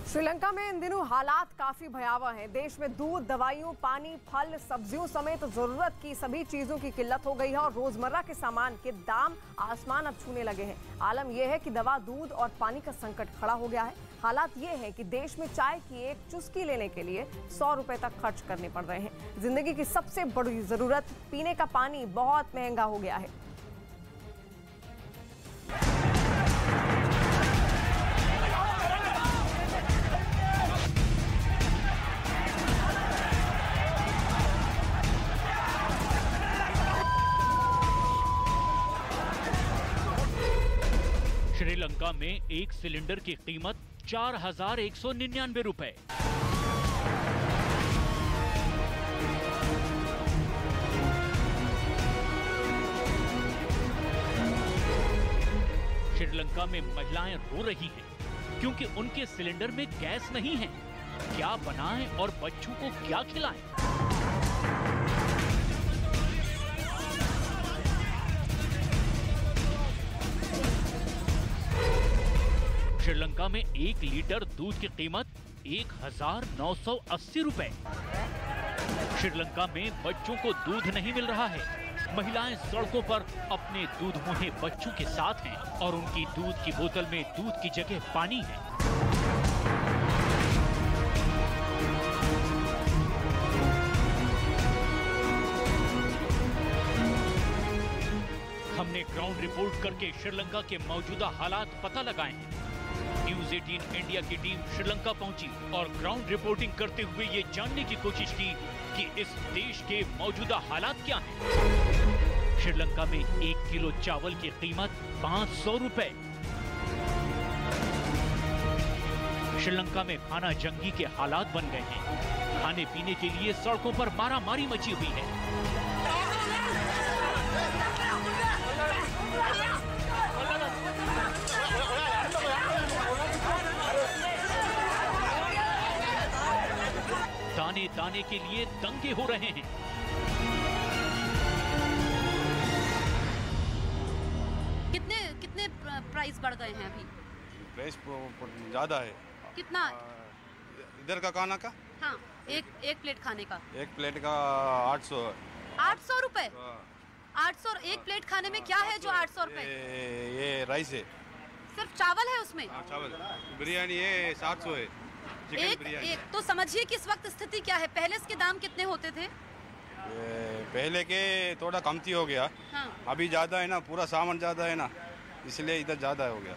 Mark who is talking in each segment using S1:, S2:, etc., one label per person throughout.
S1: श्रीलंका में इन दिनों हालात काफी भयावह हैं। देश में दूध, दवाइयों, पानी, फल, सब्जियों समेत जरूरत की सभी चीजों की किल्लत हो गई है और रोजमर्रा के सामान के दाम आसमान अब छूने लगे हैं। आलम यह है कि दवा, दूध और पानी का संकट खड़ा हो गया है। हालात ये है कि देश में चाय की एक चुस्की लेने के लिए 100 रुपए तक खर्च करने पड़ रहे हैं। जिंदगी की सबसे बड़ी जरूरत पीने का पानी बहुत महंगा हो गया है।
S2: श्रीलंका में एक सिलेंडर की कीमत 4,199 रुपए। श्रीलंका में महिलाएं रो रही हैं क्योंकि उनके सिलेंडर में गैस नहीं है। क्या बनाएं और बच्चों को क्या खिलाएं? श्रीलंका में 1 लीटर दूध की कीमत 1,980 रुपए। श्रीलंका में बच्चों को दूध नहीं मिल रहा है। महिलाएं सड़कों पर अपने दूध मुहे बच्चों के साथ हैं और उनकी दूध की बोतल में दूध की जगह पानी है। हमने ग्राउंड रिपोर्ट करके श्रीलंका के मौजूदा हालात पता लगाए हैं। न्यूज़ 18 इंडिया की टीम श्रीलंका पहुंची और ग्राउंड रिपोर्टिंग करते हुए ये जानने की कोशिश की कि इस देश के मौजूदा हालात क्या हैं। श्रीलंका में 1 किलो चावल की कीमत 500 रुपए। श्रीलंका में खाना जंगी के हालात बन गए हैं। खाने पीने के लिए सड़कों पर मारामारी मची हुई है। दाने दाने के लिए दंगे हो रहे हैं।
S3: कितने प्राइस बढ़ गए हैं अभी?
S4: प्राइस ज्यादा है।
S3: कितना?
S4: इधर का खाना का?
S3: हाँ, एक प्लेट खाने का।
S4: एक प्लेट का 800।
S3: 800 रुपए? 800। एक प्लेट खाने में क्या है जो 800 रुपए?
S4: ये राइस है।
S3: सिर्फ चावल है उसमें?
S4: चावल। बिरयानी है 700 है।
S3: एक तो समझिए कि इस वक्त स्थिति क्या है। पहले इसके दाम कितने होते थे?
S4: पहले के थोड़ा कमती हो गया।
S3: हाँ।
S4: अभी ज्यादा है ना, पूरा सामान ज्यादा है ना, इसलिए इधर ज्यादा हो गया।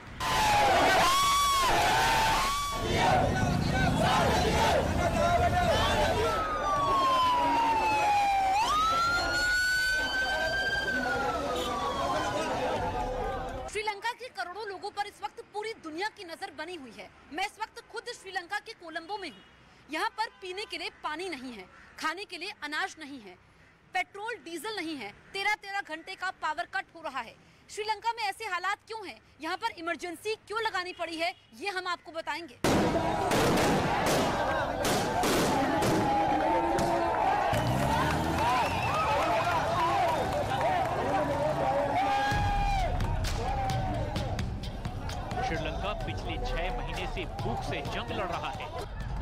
S3: श्रीलंका के करोड़ों लोगों पर इस वक्त पूरी दुनिया की नजर बनी हुई है। मैं इस वक्त खुद श्रीलंका के कोलंबो में हूँ। यहाँ पर पीने के लिए पानी नहीं है, खाने के लिए अनाज नहीं है, पेट्रोल डीजल नहीं है। 13-13 घंटे का पावर कट हो रहा है। श्रीलंका में ऐसे हालात क्यों हैं? यहाँ पर इमरजेंसी क्यों लगानी पड़ी है, ये हम आपको बताएंगे।
S2: श्रीलंका पिछले 6 महीने से भूख से जंग लड़ रहा है,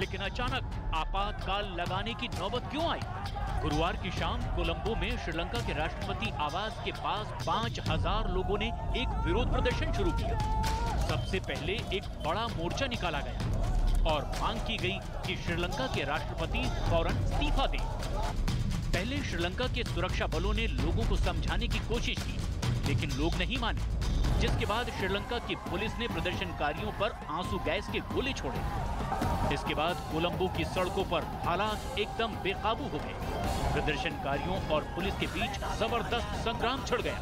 S2: लेकिन अचानक आपातकाल लगाने की नौबत क्यों आई? गुरुवार की शाम कोलंबो में श्रीलंका के राष्ट्रपति आवास के पास 5,000 लोगों ने एक विरोध प्रदर्शन शुरू किया। सबसे पहले एक बड़ा मोर्चा निकाला गया और मांग की गई कि श्रीलंका के राष्ट्रपति फौरन इस्तीफा दें। पहले श्रीलंका के सुरक्षा बलों ने लोगों को समझाने की कोशिश की, लेकिन लोग नहीं माने, जिसके बाद श्रीलंका की पुलिस ने प्रदर्शनकारियों पर आंसू गैस के गोले छोड़े। इसके बाद कोलंबो की सड़कों पर हालात एकदम बेकाबू हो गए। प्रदर्शनकारियों और पुलिस के बीच जबरदस्त संग्राम छिड़ गया।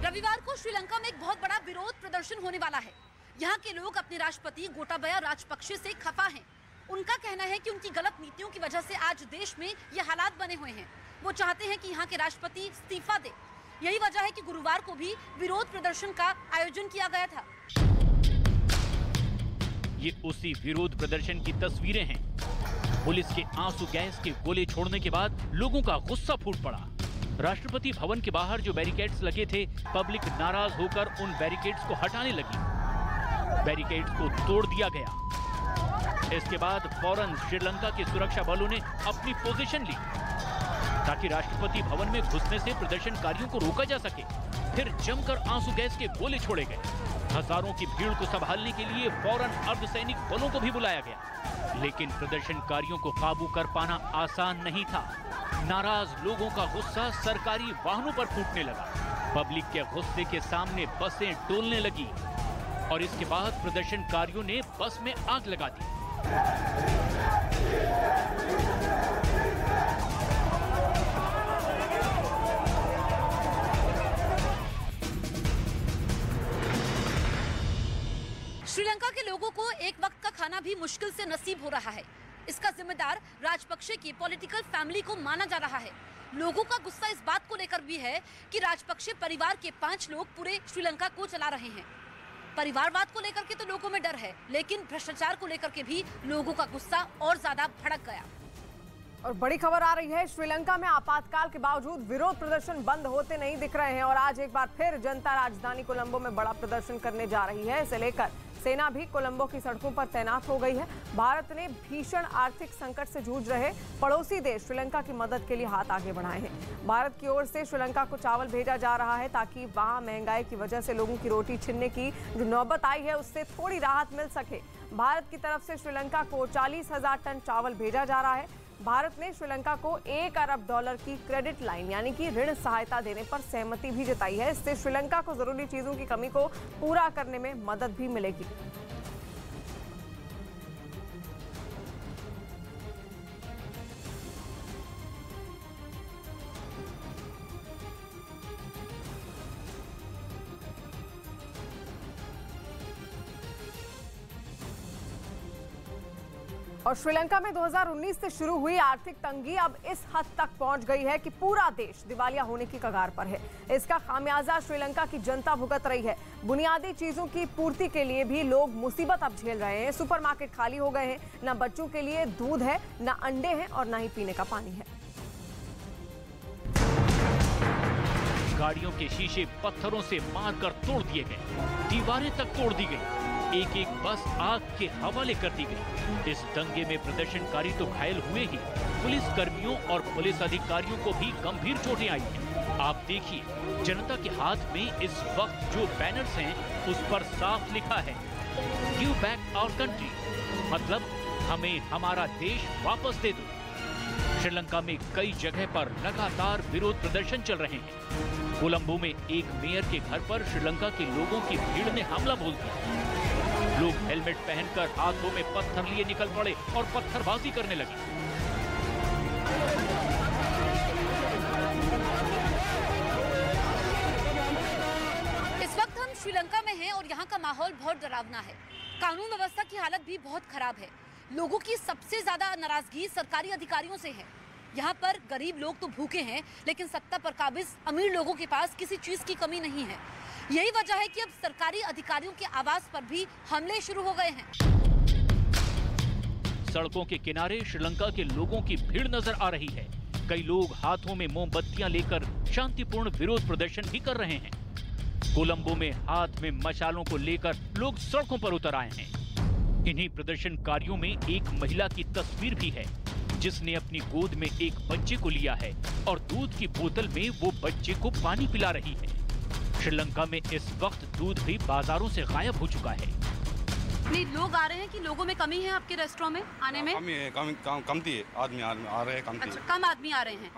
S3: रविवार को श्रीलंका में एक बहुत बड़ा विरोध प्रदर्शन होने वाला है। यहाँ के लोग अपने राष्ट्रपति गोटाबया राजपक्षे से खफा हैं। उनका कहना है कि उनकी गलत नीतियों की वजह से आज देश में ये हालात बने हुए हैं। वो चाहते हैं कि यहाँ के राष्ट्रपति इस्तीफा दे। यही वजह है कि गुरुवार को भी विरोध प्रदर्शन का आयोजन किया गया था।
S2: ये उसी विरोध प्रदर्शन की तस्वीरें हैं। पुलिस के आंसू गैस के गोले छोड़ने के बाद लोगों का गुस्सा फूट पड़ा। राष्ट्रपति भवन के बाहर जो बैरिकेड्स लगे थे, पब्लिक नाराज होकर उन बैरिकेड्स को हटाने लगी। बैरिकेड्स को तोड़ दिया गया। इसके बाद फौरन श्रीलंका के सुरक्षा बलों ने अपनी पोजीशन ली ताकि राष्ट्रपति भवन में घुसने से प्रदर्शनकारियों को रोका जा सके। फिर जमकर आंसू गैस के गोले छोड़े गए। हजारों की भीड़ को संभालने के लिए फौरन अर्धसैनिक बलों को भी बुलाया गया, लेकिन प्रदर्शनकारियों को काबू कर पाना आसान नहीं था। नाराज लोगों का गुस्सा सरकारी वाहनों पर फूटने लगा। पब्लिक के गुस्से के सामने बसें डोलने लगी और इसके बाद प्रदर्शनकारियों ने बस में आग लगा दी।
S3: श्रीलंका के लोगों को एक वक्त का खाना भी मुश्किल से नसीब हो रहा है। इसका जिम्मेदार राजपक्षे की पॉलिटिकल फैमिली को माना जा रहा है। लोगों का गुस्सा इस बात को लेकर भी है कि राजपक्षे परिवार के 5 लोग पूरे श्रीलंका को चला रहे हैं। परिवारवाद को लेकर के तो लोगों में डर है, लेकिन भ्रष्टाचार को लेकर के भी लोगों का गुस्सा और ज्यादा भड़क गया।
S1: और बड़ी खबर आ रही है, श्रीलंका में आपातकाल के बावजूद विरोध प्रदर्शन बंद होते नहीं दिख रहे हैं और आज एक बार फिर जनता राजधानी कोलंबो में बड़ा प्रदर्शन करने जा रही है। इसे लेकर सेना भी कोलंबो की सड़कों पर तैनात हो गई है। भारत ने भीषण आर्थिक संकट से जूझ रहे पड़ोसी देश श्रीलंका की मदद के लिए हाथ आगे बढ़ाए हैं। भारत की ओर से श्रीलंका को चावल भेजा जा रहा है ताकि वहां महंगाई की वजह से लोगों की रोटी छीनने की जो नौबत आई है उससे थोड़ी राहत मिल सके। भारत की तरफ से श्रीलंका को 40,000 टन चावल भेजा जा रहा है। भारत ने श्रीलंका को $1 अरब की क्रेडिट लाइन यानी कि ऋण सहायता देने पर सहमति भी जताई है। इससे श्रीलंका को जरूरी चीजों की कमी को पूरा करने में मदद भी मिलेगी। और श्रीलंका में 2019 से शुरू हुई आर्थिक तंगी अब इस हद तक पहुंच गई है कि पूरा देश दिवालिया होने की कगार पर है। इसका खामियाजा श्रीलंका की जनता भुगत रही है। बुनियादी चीजों की पूर्ति के लिए भी लोग मुसीबत अब झेल रहे हैं। सुपरमार्केट खाली हो गए हैं, न बच्चों के लिए दूध है, न अंडे हैं और न ही पीने का पानी है।
S2: गाड़ियों के शीशे पत्थरों से मारकर तोड़ दिए गए, दीवारें तक तोड़ दी गई, एक एक बस आग के हवाले कर दी गई। इस दंगे में प्रदर्शनकारी तो घायल हुए ही, पुलिस कर्मियों और पुलिस अधिकारियों को भी गंभीर चोटें आई हैं। आप देखिए, जनता के हाथ में इस वक्त जो बैनर्स हैं, उस पर साफ लिखा है गिव बैक आवर कंट्री, मतलब हमें हमारा देश वापस दे दो। श्रीलंका में कई जगह पर लगातार विरोध प्रदर्शन चल रहे हैं। कोलंबो में एक मेयर के घर पर श्रीलंका के लोगों की भीड़ ने हमला बोल दिया। लोग हेलमेट पहनकर हाथों में पत्थर लिए निकल पड़े और पत्थरबाजी करने लगे।
S3: इस वक्त हम श्रीलंका में हैं और यहाँ का माहौल बहुत डरावना है। कानून व्यवस्था की हालत भी बहुत खराब है। लोगों की सबसे ज्यादा नाराजगी सरकारी अधिकारियों से है। यहाँ पर गरीब लोग तो भूखे हैं, लेकिन सत्ता पर काबिज अमीर लोगों के पास किसी चीज की कमी नहीं है। यही वजह है कि अब सरकारी अधिकारियों के आवास पर भी हमले शुरू हो गए हैं।
S2: सड़कों के किनारे श्रीलंका के लोगों की भीड़ नजर आ रही है। कई लोग हाथों में मोमबत्तियां लेकर शांतिपूर्ण विरोध प्रदर्शन भी कर रहे हैं। कोलंबो में हाथ में मशालों को लेकर लोग सड़कों पर उतर आए हैं। इन्हीं प्रदर्शनकारियों में एक महिला की तस्वीर भी है, जिसने अपनी गोद में एक बच्चे को लिया है और दूध की बोतल में वो बच्चे को पानी पिला रही है। श्रीलंका में इस वक्त दूध भी बाजारों से गायब हो चुका है।
S3: लोग आ रहे हैं कि लोगों में कमी है आपके रेस्टोरेंट में आने में?
S4: कमती है, आदमी आ रहे हैं, कमती है।
S3: कम आदमी आ रहे हैं।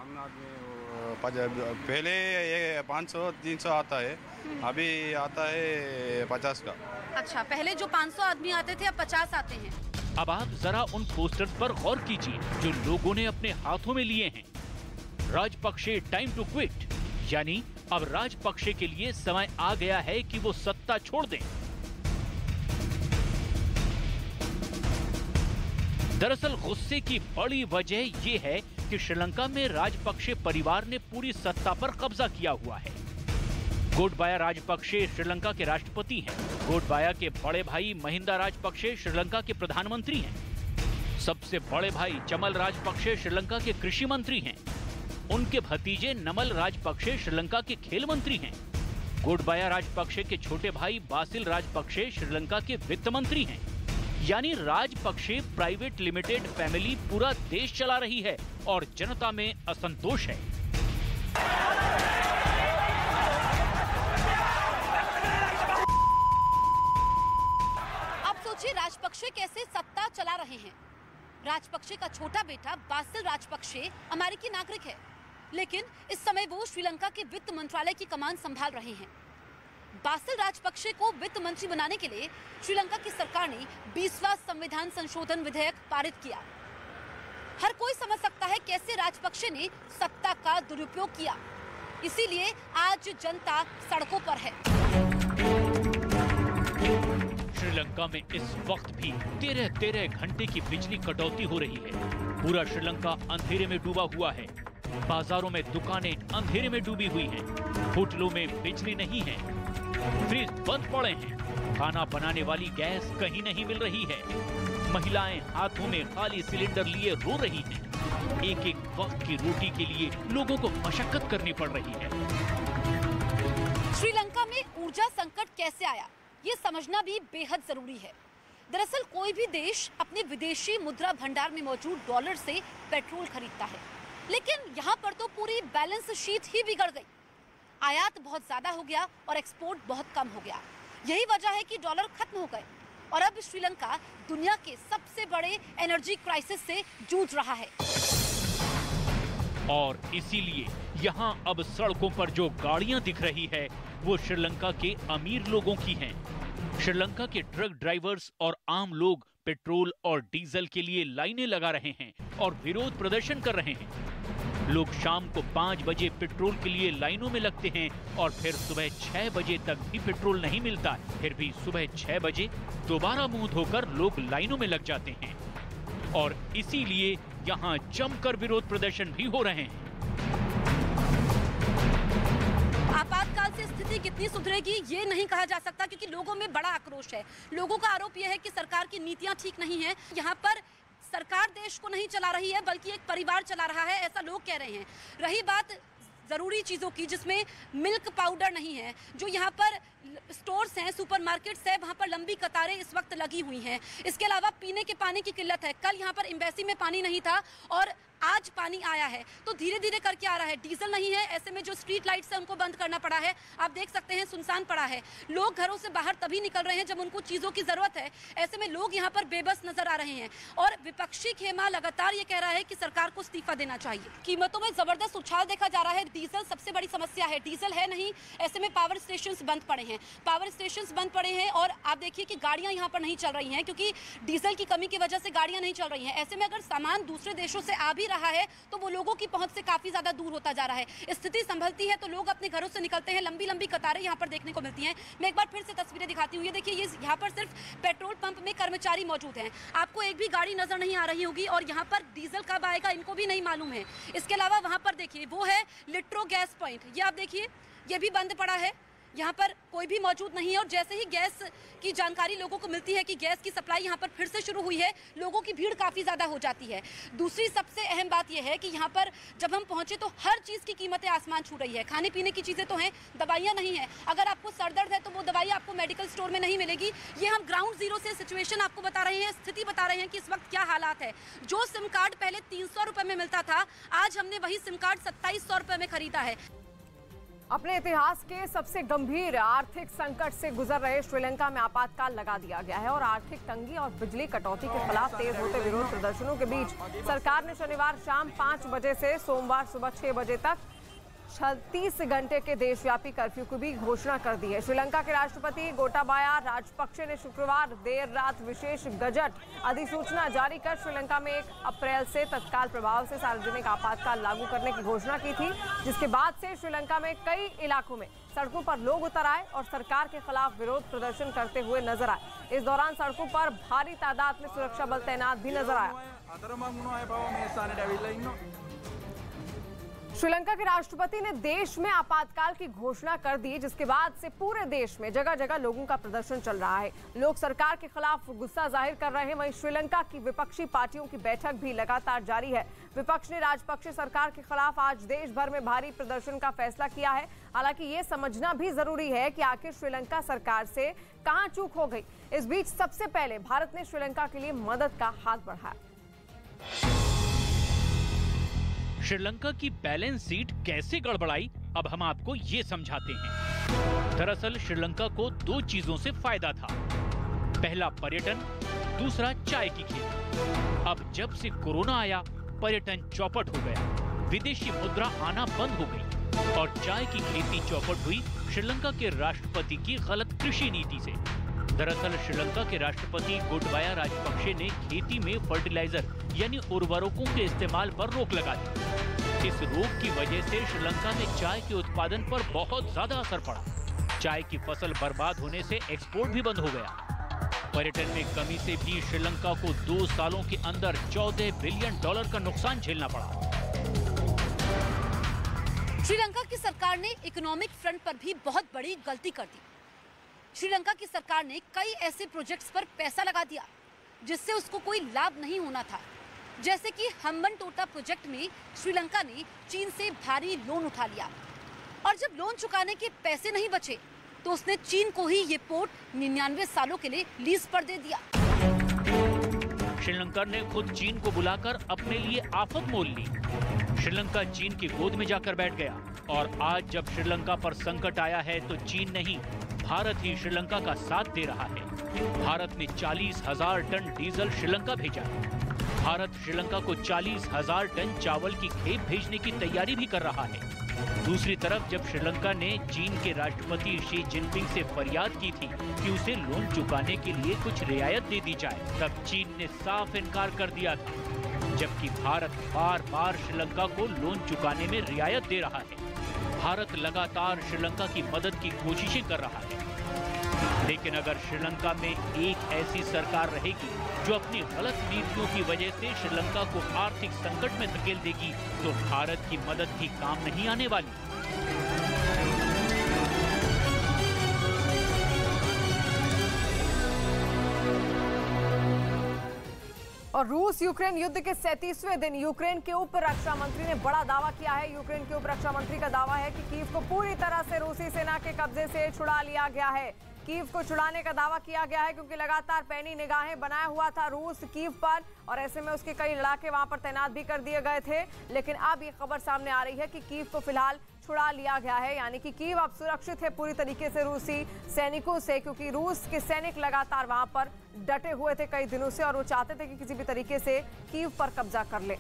S4: पहले ये 500-300 आता है, अभी आता है 50 का।
S3: अच्छा, पहले जो 500 आदमी आते थे अब 50 आते हैं।
S2: अब आप जरा उन पोस्टर्स पर गौर कीजिए जो लोगों ने अपने हाथों में लिए हैं। राजपक्षे टाइम टू क्विट, यानी अब राजपक्षे के लिए समय आ गया है कि वो सत्ता छोड़ दें। दरअसल गुस्से की बड़ी वजह ये है कि श्रीलंका में राजपक्षे परिवार ने पूरी सत्ता पर कब्जा किया हुआ है। गोटबाया राजपक्षे श्रीलंका के राष्ट्रपति हैं। गोटबाया के बड़े भाई महिंदा राजपक्षे श्रीलंका के प्रधानमंत्री हैं। सबसे बड़े भाई चमल राजपक्षे श्रीलंका के कृषि मंत्री हैं। उनके भतीजे नमल राजपक्षे श्रीलंका के खेल मंत्री हैं। गोटाबाया राजपक्षे के छोटे भाई बासिल राजपक्षे श्रीलंका के वित्त मंत्री हैं। यानी राजपक्षे प्राइवेट लिमिटेड फैमिली पूरा देश चला रही है और जनता में असंतोष है।
S3: अब सोचिए राजपक्षे कैसे सत्ता चला रहे हैं। राजपक्षे का छोटा बेटा बासिल राजपक्षे अमेरिकी नागरिक है, लेकिन इस समय वो श्रीलंका के वित्त मंत्रालय की कमान संभाल रहे हैं। बासिल राजपक्षे को वित्त मंत्री बनाने के लिए श्रीलंका की सरकार ने 20वां संविधान संशोधन विधेयक पारित किया। हर कोई समझ सकता है कैसे राजपक्षे ने सत्ता का दुरुपयोग किया, इसीलिए आज जनता सड़कों पर है।
S2: श्रीलंका में इस वक्त भी 13 घंटे की बिजली कटौती हो रही है। पूरा श्रीलंका अंधेरे में डूबा हुआ है। बाजारों में दुकानें अंधेरे में डूबी हुई हैं। होटलों में बिजली नहीं है, फ्रिज बंद पड़े हैं, खाना बनाने वाली गैस कहीं नहीं मिल रही है। महिलाएं हाथों में खाली सिलेंडर लिए रो रही हैं। एक वक्त की रोटी के लिए लोगों को मशक्कत करनी पड़ रही है।
S3: श्रीलंका में ऊर्जा संकट कैसे आया, ये समझना भी बेहद जरूरी है। दरअसल कोई भी देश अपने विदेशी मुद्रा भंडार में मौजूद डॉलर से पेट्रोल खरीदता है, लेकिन यहाँ पर तो पूरी बैलेंस शीट ही बिगड़ गई। आयात बहुत ज्यादा हो गया और एक्सपोर्ट बहुत कम हो गया। यही वजह है कि डॉलर खत्म हो गए और अब श्रीलंका दुनिया के सबसे बड़े एनर्जी क्राइसिस से जूझ रहा है।
S2: और इसीलिए यहाँ अब सड़कों पर जो गाड़ियां दिख रही है वो श्रीलंका के अमीर लोगों की हैं। श्रीलंका के ट्रक ड्राइवर्स और आम लोग पेट्रोल और डीजल के लिए लाइनें लगा रहे हैं और विरोध प्रदर्शन कर रहे हैं। लोग शाम को 5 बजे पेट्रोल के लिए लाइनों में लगते हैं और फिर सुबह 6 बजे तक भी पेट्रोल नहीं मिलता। फिर भी सुबह 6 बजे दोबारा मुंह धोकर लोग लाइनों में लग जाते हैं और इसीलिए यहाँ जमकर विरोध प्रदर्शन भी हो रहे हैं।
S3: आपातकाल से स्थिति कितनी सुधरेगी ये नहीं कहा जा सकता, क्योंकि लोगों में बड़ा आक्रोश है। लोगों का आरोप यह है कि सरकार की नीतियां ठीक नहीं है। यहाँ पर सरकार देश को नहीं चला रही है बल्कि एक परिवार चला रहा है, ऐसा लोग कह रहे हैं। रही बात जरूरी चीजों की, जिसमें मिल्क पाउडर नहीं है, जो यहाँ पर स्टोर्स हैं, सुपरमार्केट्स है, वहाँ पर लंबी कतारें इस वक्त लगी हुई हैं। इसके अलावा पीने के पानी की किल्लत है। कल यहाँ पर एम्बेसी में पानी नहीं था और आज पानी आया है, तो धीरे धीरे करके आ रहा है। डीजल नहीं है, ऐसे में जो स्ट्रीट लाइट्स है उनको बंद करना पड़ा है। आप देख सकते हैं सुनसान पड़ा है। लोग घरों से बाहर तभी निकल रहे हैं जब उनको चीजों की जरूरत है। ऐसे में लोग यहाँ पर बेबस नजर आ रहे हैं और विपक्षी खेमा लगातार ये कह रहा है कि सरकार को इस्तीफा देना चाहिए। कीमतों में जबरदस्त उछाल देखा जा रहा है। डीजल सबसे बड़ी समस्या है, डीजल है नहीं। ऐसे में पावर स्टेशन बंद पड़े हैं, पावर स्टेशन बंद पड़े हैं और आप देखिए कि गाड़ियां यहाँ पर नहीं चल रही हैं, क्योंकि डीजल की कमी की वजह से गाड़ियां नहीं चल रही हैं। ऐसे में अगर सामान दूसरे देशों से आ भी रहा है तो वो लोगों की पहुंच से काफी ज्यादा दूर होता जा रहा है। स्थिति संभलती है तो लोग अपने घरों से निकलते हैं। लंबी लंबी कतारें यहाँ पर देखने को मिलती हैं। मैं एक बार फिर से तस्वीरें दिखाती हूँ। ये देखिए, ये यहाँ पर सिर्फ पेट्रोल पंप में कर्मचारी मौजूद हैं। आपको एक भी गाड़ी नजर नहीं आ रही होगी और यहाँ पर डीजल कब आएगा इनको भी नहीं मालूम है। इसके अलावा वहाँ पर देखिए, वो है लिट्रो गैस पॉइंट, ये आप देखिए, ये भी बंद पड़ा है। यहाँ पर कोई भी मौजूद नहीं है और जैसे ही गैस की जानकारी लोगों को मिलती है कि गैस की सप्लाई यहाँ पर फिर से शुरू हुई है, लोगों की भीड़ काफ़ी ज़्यादा हो जाती है। दूसरी सबसे अहम बात यह है कि यहाँ पर जब हम पहुँचे तो हर चीज़ की कीमतें आसमान छू रही है। खाने पीने की चीज़ें तो हैं, दवाइयाँ नहीं है। अगर आपको सर दर्द है तो वो दवाई आपको मेडिकल स्टोर में नहीं मिलेगी। ये हम ग्राउंड जीरो से सिचुएशन आपको बता रहे हैं, स्थिति बता रहे हैं कि इस वक्त क्या हालात है। जो सिम कार्ड पहले 300 रुपये में मिलता था, आज हमने वही सिम कार्ड 2700 रुपये में खरीदा है।
S1: अपने इतिहास के सबसे गंभीर आर्थिक संकट से गुजर रहे श्रीलंका में आपातकाल लगा दिया गया है और आर्थिक तंगी और बिजली कटौती के खिलाफ तेज होते विरोध प्रदर्शनों के बीच सरकार ने शनिवार शाम 5 बजे से सोमवार सुबह 6 बजे तक 36 घंटे के देशव्यापी कर्फ्यू की भी घोषणा कर दी है। श्रीलंका के राष्ट्रपति गोटाबाया राजपक्षे ने शुक्रवार देर रात विशेष गजट अधिसूचना जारी कर श्रीलंका में 1 अप्रैल से तत्काल प्रभाव से सार्वजनिक आपातकाल लागू करने की घोषणा की थी, जिसके बाद से श्रीलंका में कई इलाकों में सड़कों पर लोग उतर आए और सरकार के खिलाफ विरोध प्रदर्शन करते हुए नजर आए। इस दौरान सड़कों पर भारी तादाद में सुरक्षा बल तैनात भी नजर आया। श्रीलंका के राष्ट्रपति ने देश में आपातकाल की घोषणा कर दी, जिसके बाद से पूरे देश में जगह जगह लोगों का प्रदर्शन चल रहा है। लोग सरकार के खिलाफ गुस्सा जाहिर कर रहे हैं। वहीं श्रीलंका की विपक्षी पार्टियों की बैठक भी लगातार जारी है। विपक्ष ने राजपक्षे सरकार के खिलाफ आज देश भर में भारी प्रदर्शन का फैसला किया है। हालांकि ये समझना भी जरूरी है कि आखिर श्रीलंका सरकार से कहां चूक हो गई। इस बीच सबसे पहले भारत ने श्रीलंका के लिए मदद का हाथ बढ़ाया।
S2: श्रीलंका की बैलेंस शीट कैसे गड़बड़ाई, अब हम आपको ये समझाते हैं। दरअसल श्रीलंका को दो चीजों से फायदा था। पहला पर्यटन, दूसरा चाय की खेती। अब जब से कोरोना आया, पर्यटन चौपट हो गया, विदेशी मुद्रा आना बंद हो गई और चाय की खेती चौपट हुई श्रीलंका के राष्ट्रपति की गलत कृषि नीति से। दरअसल श्रीलंका के राष्ट्रपति गोटाबाया राजपक्षे ने खेती में फर्टिलाइजर यानी उर्वरकों के इस्तेमाल पर रोक लगा दी। इस रोक की वजह से श्रीलंका में चाय के उत्पादन पर बहुत ज्यादा असर पड़ा। चाय की फसल बर्बाद होने से एक्सपोर्ट भी बंद हो गया। पर्यटन में कमी से भी श्रीलंका को 2 सालों के अंदर $14 बिलियन का नुकसान झेलना पड़ा।
S3: श्रीलंका की सरकार ने इकोनॉमिक फ्रंट पर भी बहुत बड़ी गलती कर दी। श्रीलंका की सरकार ने कई ऐसे प्रोजेक्ट्स पर पैसा लगा दिया जिससे उसको कोई लाभ नहीं होना था। जैसे कि हम्बनटोटा प्रोजेक्ट में श्रीलंका ने चीन से भारी लोन उठा लिया और जब लोन चुकाने के पैसे नहीं बचे तो उसने चीन को ही ये पोर्ट 99 सालों के लिए लीज पर दे दिया।
S2: श्रीलंका ने खुद चीन को बुलाकर अपने लिए आफत मोल ली। श्रीलंका चीन की गोद में जाकर बैठ गया और आज जब श्रीलंका पर संकट आया है तो चीन नहीं, भारत ही श्रीलंका का साथ दे रहा है। भारत ने 40,000 टन डीजल श्रीलंका भेजा। भारत श्रीलंका को 40,000 टन चावल की खेप भेजने की तैयारी भी कर रहा है। दूसरी तरफ जब श्रीलंका ने चीन के राष्ट्रपति शी जिनपिंग से फरियाद की थी कि उसे लोन चुकाने के लिए कुछ रियायत दे दी जाए, तब चीन ने साफ इनकार कर दिया था। जबकि भारत बार बार श्रीलंका को लोन चुकाने में रियायत दे रहा है। भारत लगातार श्रीलंका की मदद की कोशिशें कर रहा है। लेकिन अगर श्रीलंका में एक ऐसी सरकार रहेगी जो अपनी गलत नीतियों की वजह से श्रीलंका को आर्थिक संकट में धकेल देगी तो भारत की मदद भी काम नहीं आने वाली।
S1: और रूस यूक्रेन युद्ध के 37वें दिन यूक्रेन के उप रक्षा मंत्री ने बड़ा दावा किया है। यूक्रेन के उप रक्षा मंत्री का दावा है कि कीव को पूरी तरह से रूसी सेना के कब्जे से छुड़ा लिया गया है। कीव को छुड़ाने का दावा किया गया है क्योंकि लगातार पैनी निगाहें बनाया हुआ था रूस कीव पर और ऐसे में उसके कई लड़ाके वहां पर तैनात भी कर दिए गए थे। लेकिन अब ये खबर सामने आ रही है कि कीव को फिलहाल छुड़ा लिया गया है, यानी कि कीव अब सुरक्षित है पूरी तरीके से रूसी सैनिकों से, क्योंकि रूस के सैनिक लगातार वहां पर डटे हुए थे कई दिनों से और वो चाहते थे कि किसी भी तरीके से कीव पर कब्जा कर ले।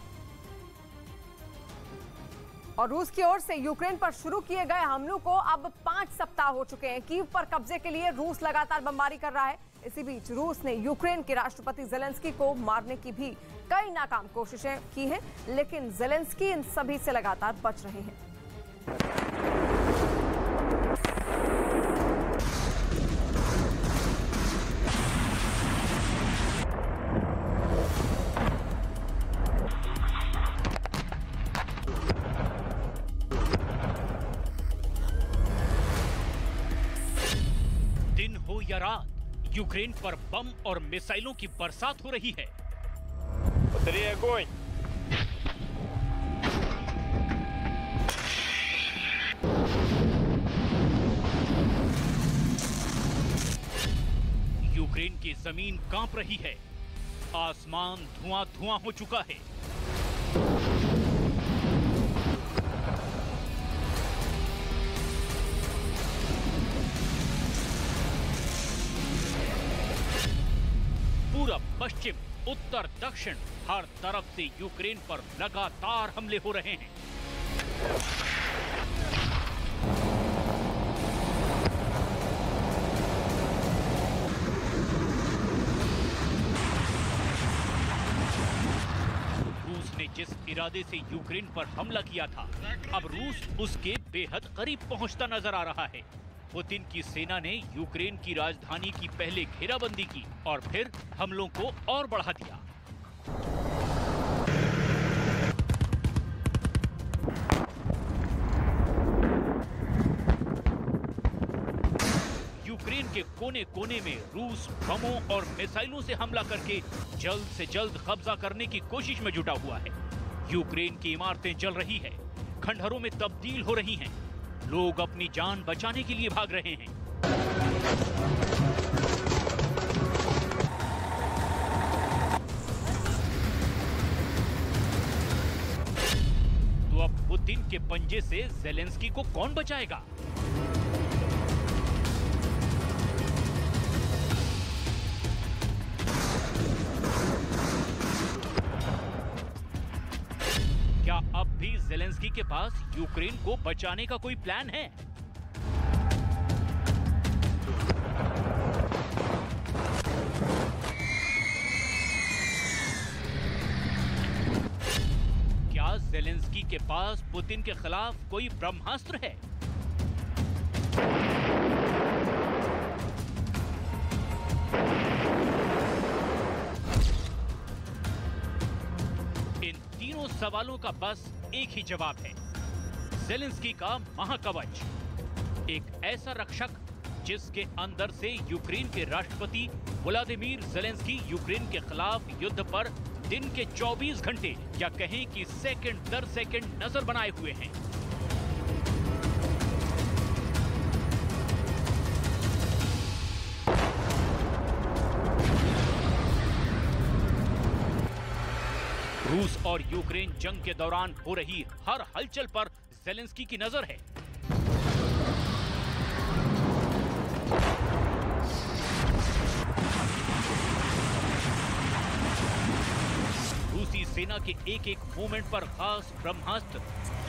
S1: और रूस की ओर से यूक्रेन पर शुरू किए गए हमलों को अब 5 सप्ताह हो चुके हैं। कीव पर कब्जे के लिए रूस लगातार बमबारी कर रहा है। इसी बीच रूस ने यूक्रेन के राष्ट्रपति जेलेंस्की को मारने की भी कई नाकाम कोशिशें की हैं, लेकिन जेलेंस्की इन सभी से लगातार बच रहे हैं।
S2: दिन हो या रात, यूक्रेन पर बम और मिसाइलों की बरसात हो रही है। यूक्रेन की जमीन कांप रही है, आसमान धुआं-धुआं हो चुका है। पूरब, पश्चिम, उत्तर, दक्षिण हर तरफ से यूक्रेन पर लगातार हमले हो रहे हैं। रूस ने जिस इरादे से यूक्रेन पर हमला किया था, अब रूस उसके बेहद करीब पहुंचता नजर आ रहा है। पुतिन की सेना ने यूक्रेन की राजधानी की पहले घेराबंदी की और फिर हमलों को और बढ़ा दिया। के कोने कोने में रूस बमों और मिसाइलों से हमला करके जल्द से जल्द कब्जा करने की कोशिश में जुटा हुआ है। यूक्रेन की इमारतें जल रही है, खंडहरों में तब्दील हो रही हैं, लोग अपनी जान बचाने के लिए भाग रहे हैं। तो अब पुतिन के पंजे से ज़ेलेंस्की को कौन बचाएगा? क्या अब भी ज़ेलेंस्की के पास यूक्रेन को बचाने का कोई प्लान है? क्या ज़ेलेंस्की के पास पुतिन के खिलाफ कोई ब्रह्मास्त्र है? इन तीनों सवालों का बस एक ही जवाब है, ज़ेलेंस्की का महाकवच, एक ऐसा रक्षक जिसके अंदर से यूक्रेन के राष्ट्रपति व्लादिमीर ज़ेलेंस्की यूक्रेन के खिलाफ युद्ध पर दिन के 24 घंटे या कहें कि सेकंड दर सेकंड नजर बनाए हुए हैं। रूस और यूक्रेन जंग के दौरान हो रही हर हलचल पर ज़ेलेंस्की की नजर है। रूसी सेना के एक एक मूवमेंट पर खास ब्रह्मास्त्र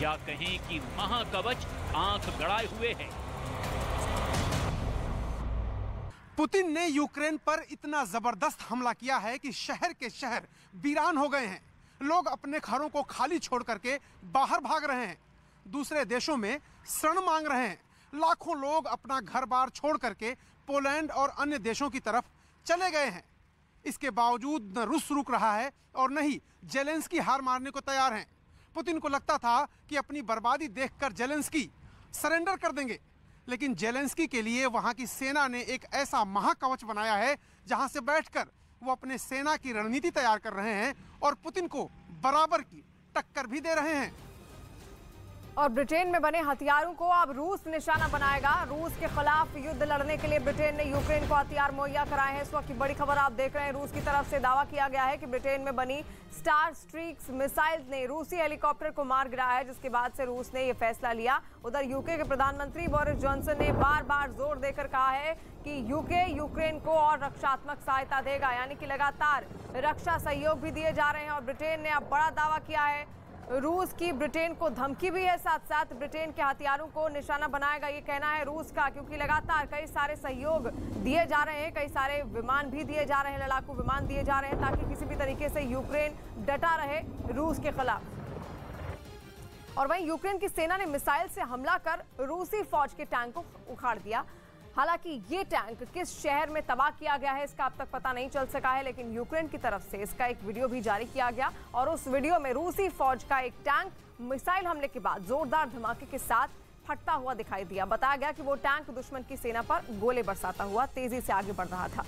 S2: या कहें कि महाकवच आंख गड़ाए हुए है।
S5: पुतिन ने यूक्रेन पर इतना जबरदस्त हमला किया है कि शहर के शहर वीरान हो गए हैं। लोग अपने घरों को खाली छोड़ करके बाहर भाग रहे हैं, दूसरे देशों में शरण मांग रहे हैं। लाखों लोग अपना घर बार छोड़ करके पोलैंड और अन्य देशों की तरफ चले गए हैं। इसके बावजूद न रूस रुक रहा है और न ही ज़ेलेंस्की हार मारने को तैयार हैं। पुतिन को लगता था कि अपनी बर्बादी देखकर ज़ेलेंस्की सरेंडर कर देंगे, लेकिन ज़ेलेंस्की के लिए वहां की सेना ने एक ऐसा महाकवच बनाया है जहां से बैठकर वो अपने सेना की रणनीति तैयार कर रहे हैं और पुतिन को बराबर की टक्कर भी दे रहे हैं।
S1: और ब्रिटेन में बने हथियारों को अब रूस निशाना बनाएगा। रूस के खिलाफ युद्ध लड़ने के लिए ब्रिटेन ने यूक्रेन को हथियार मुहैया कराए हैं। इस वक्त की बड़ी खबर आप देख रहे हैं। रूस की तरफ से दावा किया गया है कि ब्रिटेन में बनी स्टार स्ट्रीक्स मिसाइल ने रूसी हेलीकॉप्टर को मार गिराया है, जिसके बाद से रूस ने यह फैसला लिया। उधर यूके के प्रधानमंत्री बोरिस जॉनसन ने बार बार जोर देकर कहा है कि यूके यूक्रेन को और रक्षात्मक सहायता देगा, यानी कि लगातार रक्षा सहयोग भी दिए जा रहे हैं। और ब्रिटेन ने अब बड़ा दावा किया है, रूस की ब्रिटेन को धमकी भी है, साथ साथ ब्रिटेन के हथियारों को निशाना बनाएगा, ये कहना है रूस का, क्योंकि लगातार कई सारे सहयोग दिए जा रहे हैं, कई सारे विमान भी दिए जा रहे हैं, लड़ाकू विमान दिए जा रहे हैं, ताकि किसी भी तरीके से यूक्रेन डटा रहे रूस के खिलाफ। और वहीं यूक्रेन की सेना ने मिसाइल से हमला कर रूसी फौज के टैंक को उखाड़ दिया। हालांकि ये टैंक किस शहर में तबाह किया गया है इसका अब तक पता नहीं चल सका है, लेकिन यूक्रेन की तरफ से इसका एक वीडियो भी जारी किया गया और उस वीडियो में रूसी फौज का एक टैंक मिसाइल हमले के बाद जोरदार धमाके के साथ फटता हुआ दिखाई दिया। बताया गया कि वो टैंक दुश्मन की सेना पर गोले बरसाता हुआ तेजी से आगे बढ़ रहा था।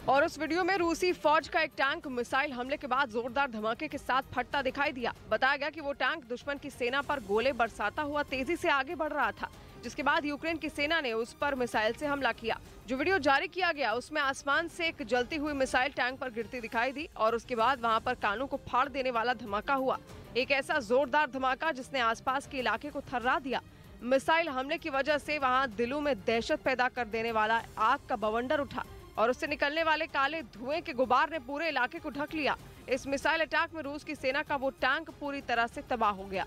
S1: और उस वीडियो में रूसी फौज का एक टैंक मिसाइल हमले के बाद जोरदार धमाके के साथ फटता दिखाई दिया। बताया गया कि वो टैंक दुश्मन की सेना पर गोले बरसाता हुआ तेजी से आगे बढ़ रहा था, जिसके बाद यूक्रेन की सेना ने उस पर मिसाइल से हमला किया। जो वीडियो जारी किया गया उसमें आसमान से एक जलती हुई मिसाइल टैंक पर गिरती दिखाई दी और उसके बाद वहां पर कानों को फाड़ देने वाला धमाका हुआ। एक ऐसा जोरदार धमाका जिसने आसपास के इलाके को थर्रा दिया। मिसाइल हमले की वजह से वहां दिलों में दहशत पैदा कर देने वाला आग का बवंडर उठा और उससे निकलने वाले काले धुएं के गुबार ने पूरे इलाके को ढक लिया। इस मिसाइल अटैक में रूस की सेना का वो टैंक पूरी तरह से तबाह हो गया।